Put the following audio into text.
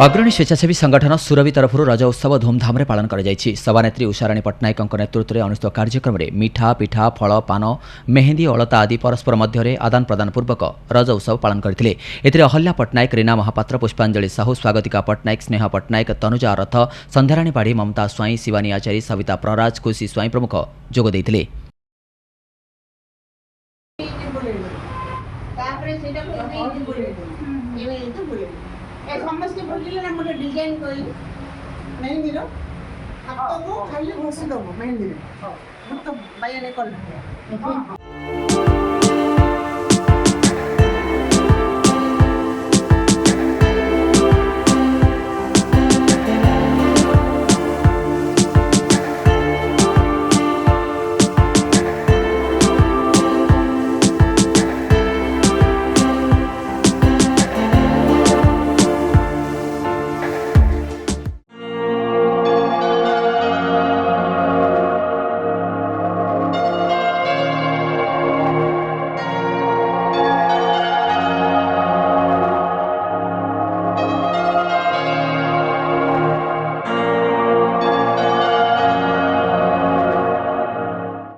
अग्रणी स्वेच्छासेवी संगठन सुरभि तरफ रज उत्सव धूमधाम पालन कर सभानेत्री उषाराणी पट्टनायक नेतृत्व में अनुष्ठित कार्यक्रम में मिठा पिठा फल पान मेहेंदी अलता आदि परस्पर मध्य आदान प्रदान पूर्वक रज उत्सव पालन करते। अहल्या पट्टनायक, रीना महापात्र, पुष्पांजलि साहू, स्वागतिका पट्टनायक, स्नेह पट्टनायक, तनुजा रथ, संध्याराणी पाढ़ी, ममता स्वाई, शिवानी आचारी, सविता प्रराज, खुशी स्वाई प्रमुख जोग देते। समस्त बोलिले ना मोटे डिजाइन कोई नहीं दिलो हाथ को खाली घोसी दो मेहंदी तो बाया ने कर